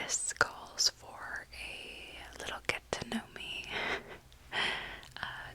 this calls for a little get to know me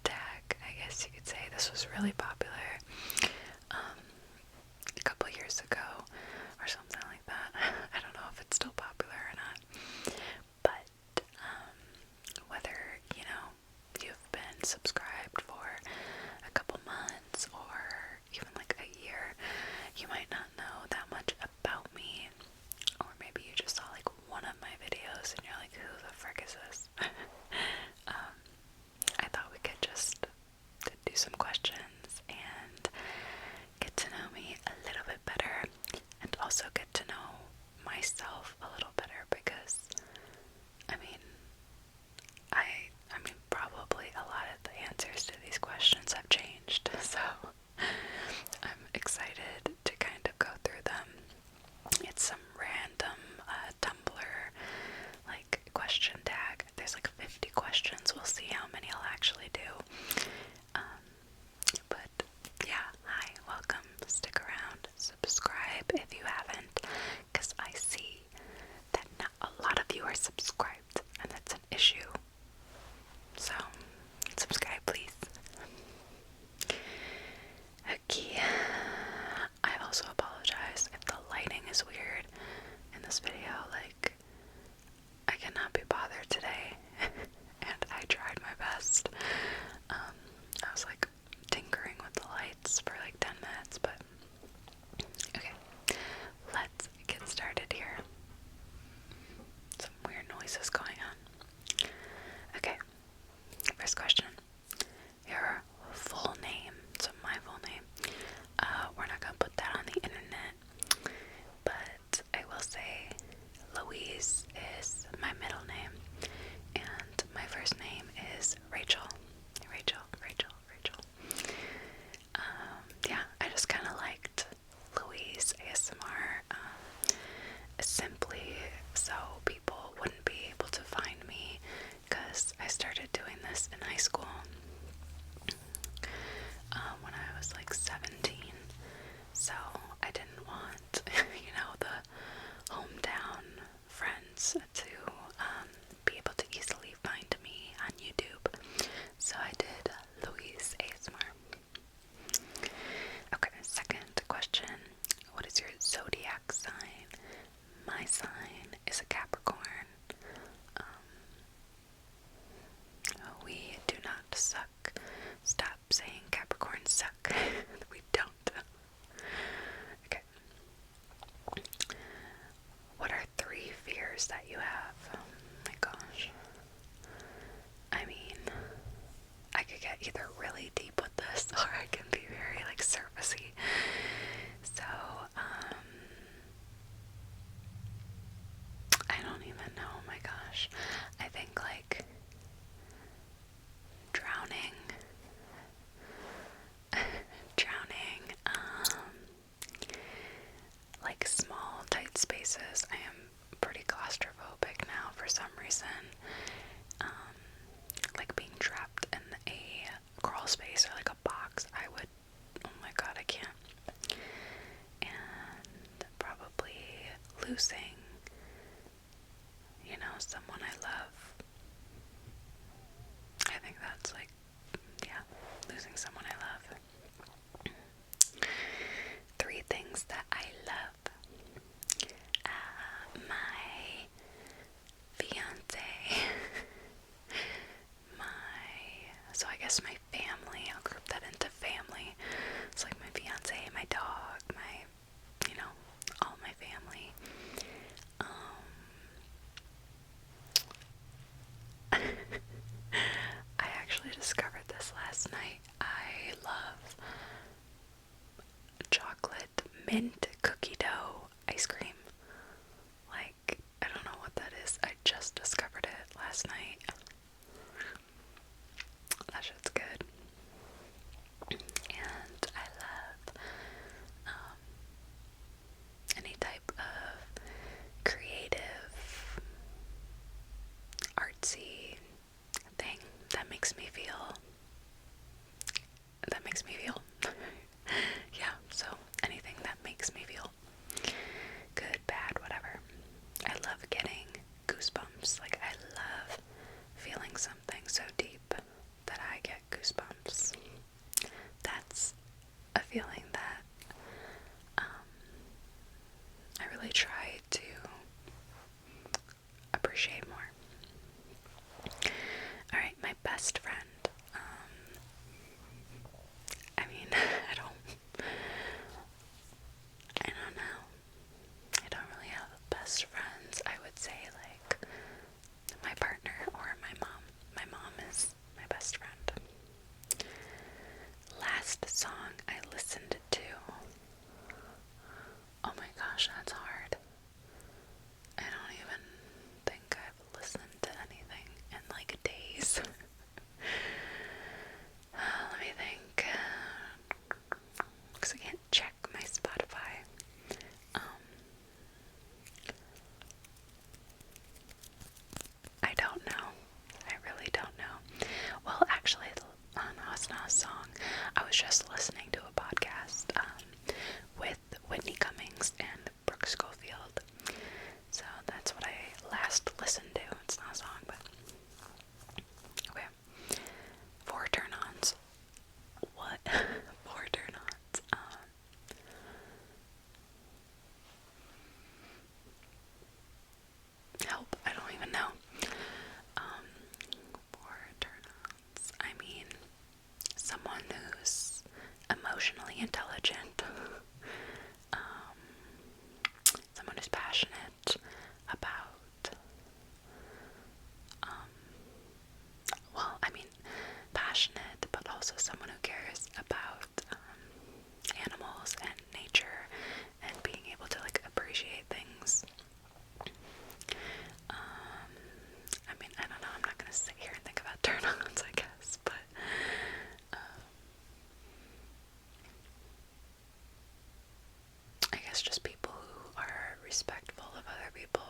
tag, I guess you could say. This was really popular a couple years ago or something like that. I don't know if it's still popular or not, but whether you've been subscribed for a couple months or even like a year, you might not know that much about me, or maybe you just saw like one of my videos and you're like, who the frick is this? I thought we could just do some questions and get to know me a little bit better, and also get to know myself a little better, because I mean probably a lot of the answers to these questions have changed, so I'm excited to kind of go through them. It's some random Tumblr like question tag. There's like 50 questions. We'll see how many I'll actually do. But yeah, hi, welcome, stick around, subscribe if you haven't, because I see that not a lot of you are subscribed, and that's an issue. So, subscribe please. Okay, I also apologize if the lighting is weird in this video. Like, I cannot be bothered today, and I tried my best. I was like tinkering with the lights for like 10 minutes, but okay, let's get started here. Some weird noises going on. Okay, first question. Your full name, so my full name. We're not gonna put that on the internet, but I will say Louise is my middle name, and my first name is Rachel. Rachel. Yeah, I just kind of liked LouiseASMR, simply so people wouldn't be able to find me, because I started doing this in high school when I was like 17, so I didn't want, the hometown friends to be able to easily find me on YouTube, so I did LouiseASMR. Okay, second question. What is your zodiac sign? My sign is a Capricorn. We do not suck. Stop saying Capricorns suck. We don't. Okay. What are 3 fears that you have? Oh my gosh. I mean, I could get either really deep with this, or I can be very like surfacey. So, I don't even know. Oh my gosh. I think like drowning, like small tight spaces. I am pretty claustrophobic now for some reason. Like being trapped in a crawl space or like a box, I would, oh my god, I can't. And probably losing, someone I love. I think that's like, yeah, losing someone I love. 3 things that I love. My fiance, so I guess my family, I'll group that into family. It's like my fiance, my dog, all my family. I actually discovered this last night. I love chocolate mint cookie dough ice cream. Like, I don't know what that is. I just discovered it last night. That shit's good. And I love any type of creative, artsy thing that makes me feel yeah, so anything that makes me appreciate more. Alright, my best friend. I mean, I don't know. I don't really have best friends. I would say like my partner or my mom. My mom is my best friend. Last song I listened to. Oh my gosh, that's hard. I don't even think I've listened to anything in like days. Let me think. Because I can't check my Spotify. I don't know. I really don't know. Well, actually, the Nas song, I was just listening to a podcast with Whitney Cummings and Brooke Schofield. So that's what I last listened to. It's not a song, but okay. 4 turn-ons. What? 4 turn-ons. Help, I don't even know. 4 turn-ons. I mean, someone who's emotionally intelligent. Someone who's passionate about, well, I mean, passionate, but also someone who cares about animals and nature and being able to like appreciate things. I mean, I don't know, I'm not gonna sit here and think about turn-ons, I guess, but I guess just people who are respectful of other people.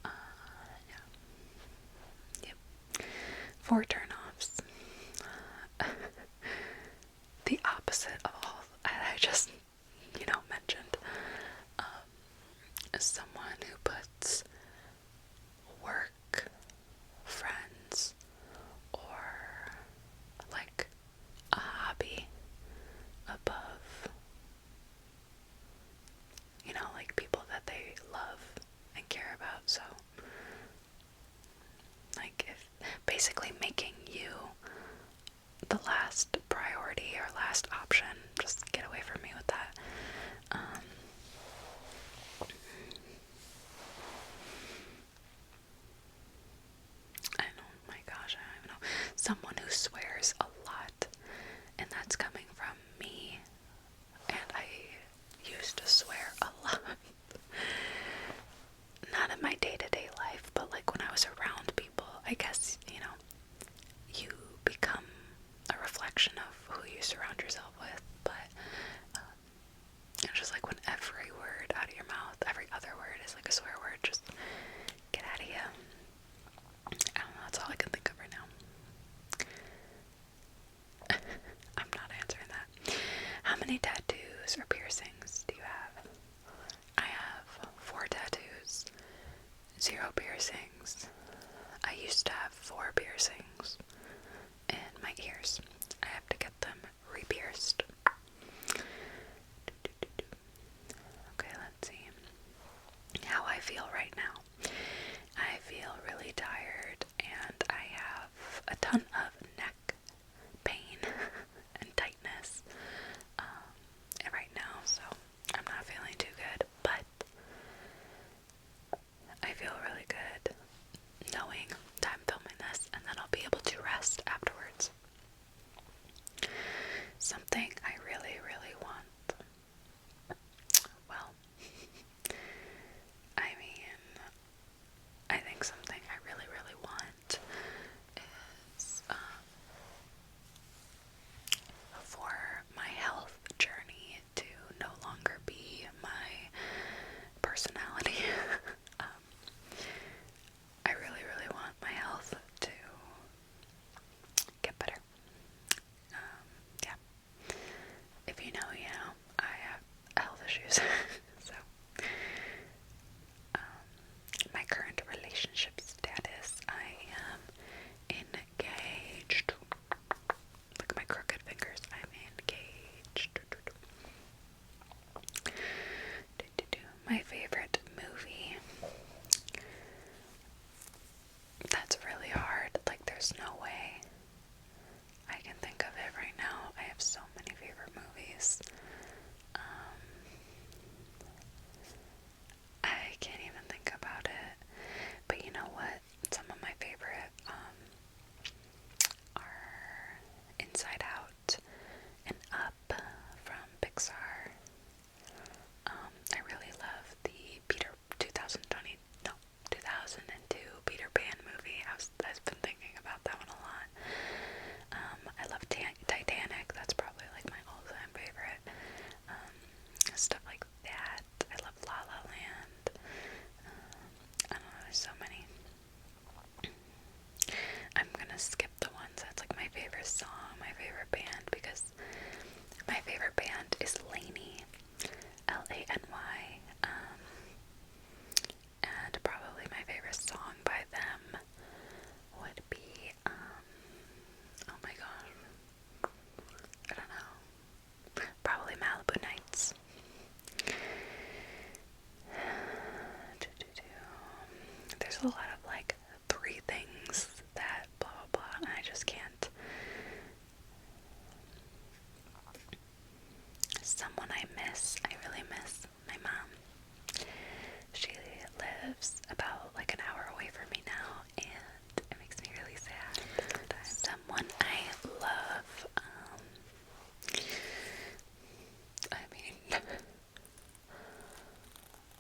Yeah. Yep. 4 turn-offs. The opposite of all I just, mentioned. Someone who puts work, friends, or like a hobby above, like people that they love and care about. So, like, if basically making you the last priority or last option, just get away from me with that. Oh my gosh, I don't even know. Someone who swears a lot, and that's coming from me, and I used to swear a lot. Not in my day-to-day life, but like when I was around people, I guess, you become a reflection of who you surround yourself with, but it's just like when every word out of your mouth, every other word is like a swear word, just get out of here. I don't know, that's all I can think of right now. I'm not answering that. How many tattoos or piercings do you have? I have 4 tattoos, 0 piercings. I used to have 4 piercings in my ears. I have to get them re-pierced. Okay, let's see. How I feel right now. I feel really tired and I have a ton of neck pain and tightness right now, so I'm not feeling too good, but I feel really good knowing that I'm filming this and then I'll be able to rest afterwards. Something I really, really want. Well, I mean, I think something I really, really there's a lot of like 3 things that blah blah blah, and I just can't. Someone I miss, I really miss my mom. She lives about like an hour away from me now, and it makes me really sad. Someone I love, I mean,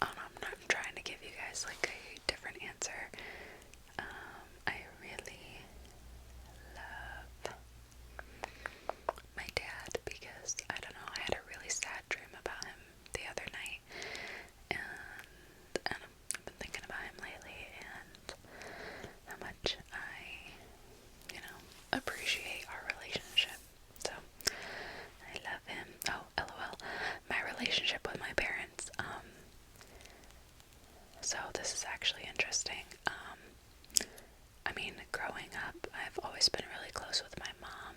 I don't know, I'm trying to give you guys like a different answer. I really love my dad because, I don't know, I had a really sad dream about him the other night, and I've been thinking about him lately, and how much I, appreciate our relationship. So, I love him. Oh, LOL. My relationship with my parents, so this is actually interesting. I mean, growing up, I've always been really close with my mom,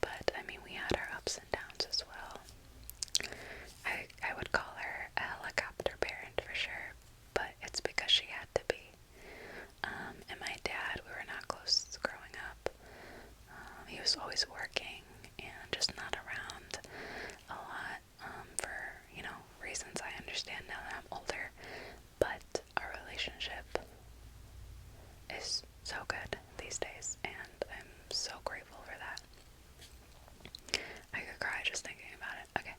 but I mean, we had our ups and downs as well. I would call her a helicopter parent for sure, but it's because she had to be. And my dad, we were not close growing up. He was always working and just not around a lot, for, reasons I understand now that I'm older. But our relationship is so good these days, and I'm so grateful for that. I could cry just thinking about it. Okay.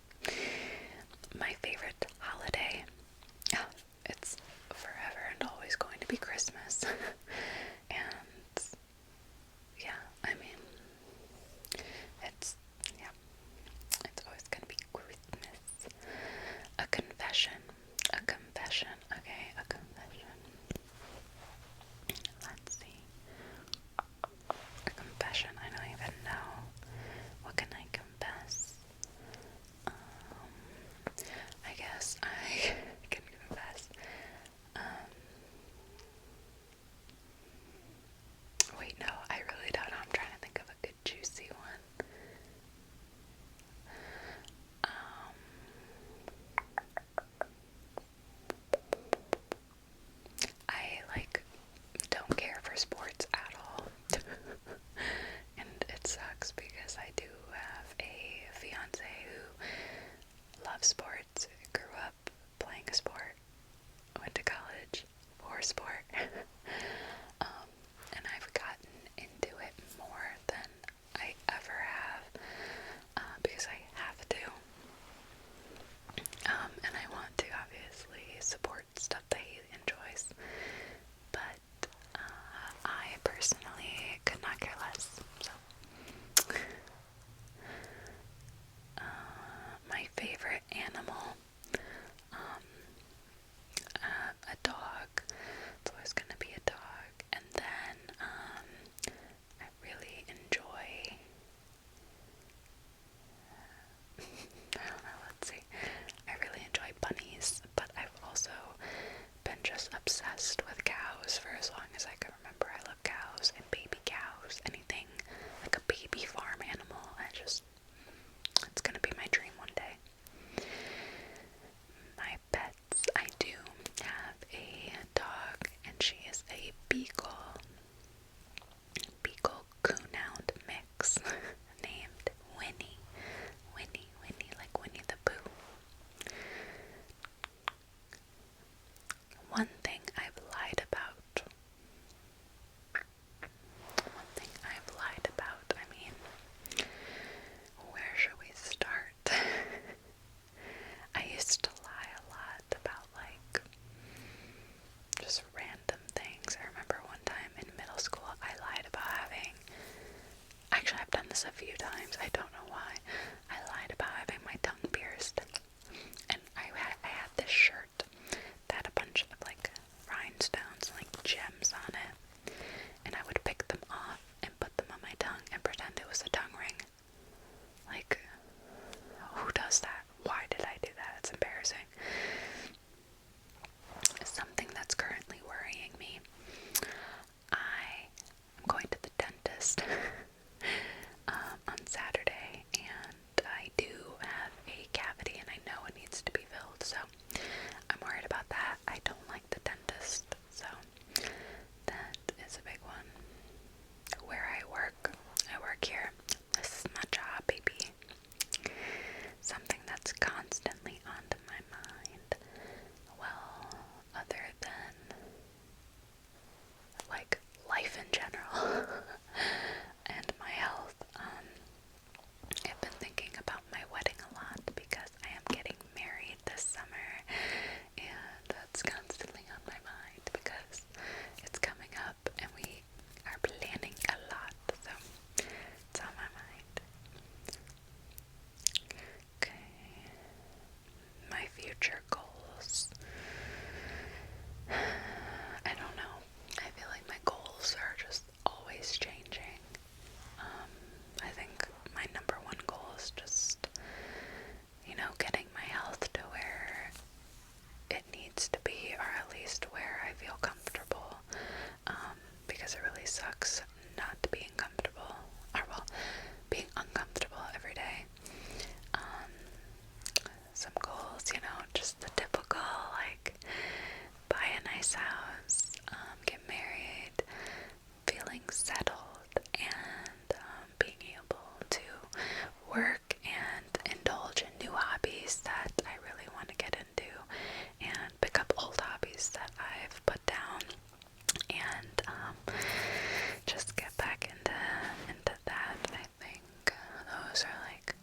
My favorite holiday, it's forever and always going to be Christmas. And yeah, I mean, it's always gonna be Christmas. A confession, okay, a confession. Let's see. A confession, I don't even know. What can I confess? I guess I can confess. Wait, no, I really don't know. I'm trying to think of a good juicy one. I don't care for sports at all. And it sucks because I do have a fiance who loves sports, grew up playing a sport, went to college for sport. And I've gotten into it more than I ever have, because I have to. And I want to obviously support stuff that he enjoys, but I personally could not care less. So, my favorite animal, a dog. It's always gonna be a dog. And then I really enjoy. I don't know. Let's see. I really enjoy bunnies, but I've also been just obsessed with cows for as long as I can remember. I love cows and baby cows, anything like a baby farm animal. It's gonna be my dream one day. My pets, I do have a dog, and she is a Beagle Coonhound mix named Winnie. Winnie, like Winnie the Pooh. One thing I've lied about. I mean, where should we start? I used to lie a lot about, just random things. I remember one time in middle school, I lied about actually, I've done this a few times, I don't know why. I lied about having my tongue pierced. And I had this shirt that had a bunch of, rhinestones and, gems on it. And I would pick them off and put them on my tongue and pretend it was a tongue ring. Who does that? Why did I do that? It's embarrassing. Something that's currently worrying me. I am going to the dentist on Saturday, and nice house, get married, feeling settled, and being able to work and indulge in new hobbies that I really want to get into, and pick up old hobbies that I've put down, and just get back into that. I think those are like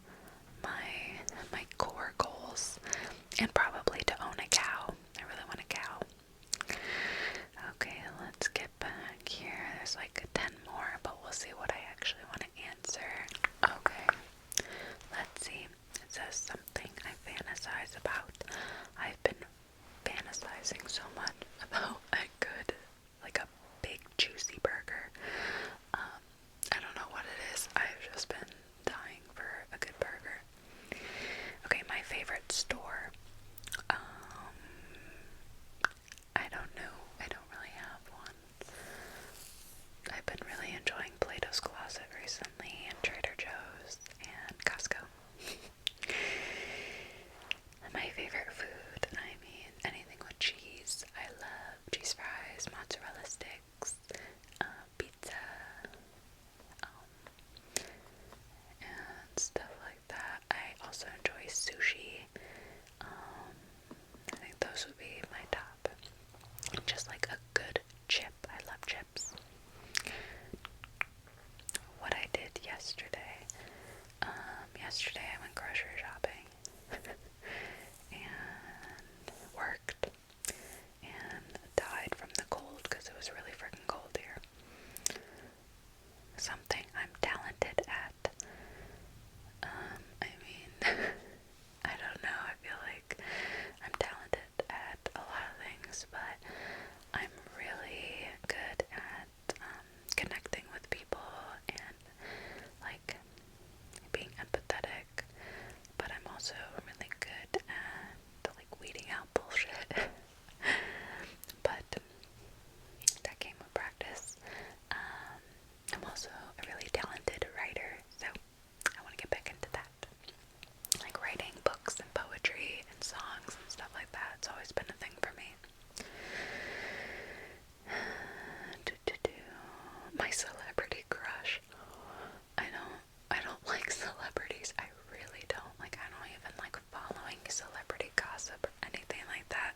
my core goals, and probably to own a cow. I really want a cow. Okay, let's get back here. There's like 10 more, but we'll see what I actually want to answer. Okay, let's see. It says something I fantasize about. I've been fantasizing so much about a good, like a big juicy burger. I don't know what it is. I've just been dying for a good burger. Okay, my favorite store. I don't know. I don't really have one. I've been really enjoying Plato's Closet recently, and Trader Joe's, and Costco. My favorite food, I mean, anything with cheese. I love cheese fries, mozzarella sticks, pizza, and stuff like that. I also enjoy sushi. I think those would be my top. Just like a good chip. I love chips. What I did yesterday. Yesterday I went grocery shopping and worked and died from the cold because it was really freaking cold here. Something I'm talented at. I mean, I don't know, I feel like I'm talented at a lot of things, but I'm really good at connecting with people and like being empathetic, but I'm also really good at like weeding out bullshit. But that came with practice. I'm also a really talented writer, so I want to get back into that. Like writing books and poetry and songs and stuff like that. It's always been a thing for me. My celebrity crush. I don't like celebrities. I really don't. Like, I don't even like following celebrity gossip or anything like that.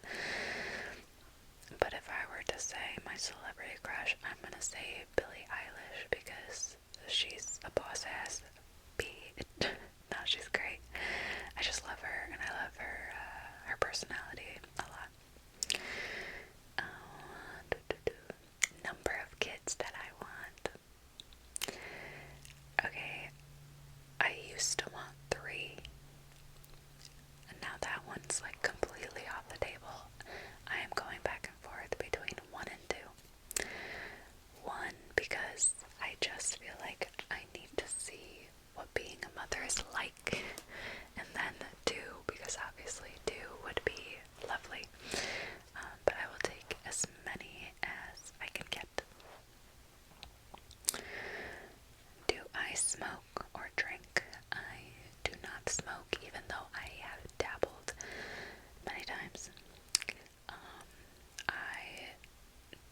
But if I were to say my celebrity crush, I'm gonna say Billie Eilish, because she's a boss ass B. No, she's great. I just love her, and I love her personality a lot. Number of kids that I want. Okay, I used to want 3, and now that one's like completely off the table. I am going back and forth between 1 and 2. 1, because I just feel like I need to see what being a mother is like, and then 2, because obviously 2 would be lovely, but I will take as many as I can get. Do I smoke or drink? I do not smoke, even though I have dabbled many times. I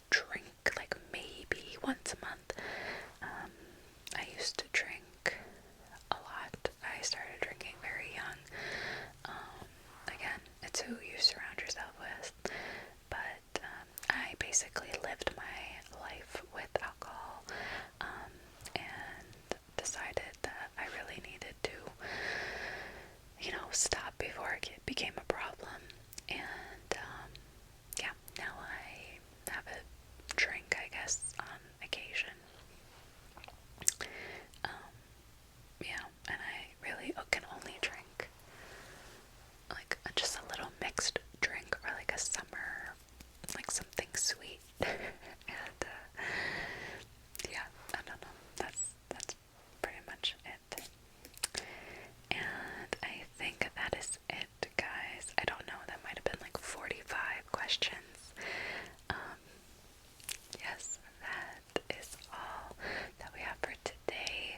drink like maybe once a month. I used to drink a lot. I started drinking very young. Again, it's who you surround yourself with. But I basically lived my life with alcohol, and decided that I really needed to, stop before it became a problem. And yeah, now I have a drink, I guess, on occasion. Yeah, and I really can only drink like just a little mixed drink, or like a summer, like something sweet. And yeah, I don't know. That's pretty much it. And I think that is it, guys. I don't know. That might have been like 45 questions. Yes, that is all that we have for today.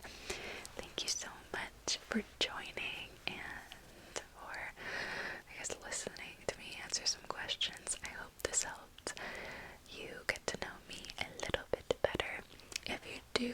Thank you so much for joining and for, I guess, listening to me answer some questions. I hope this helped. do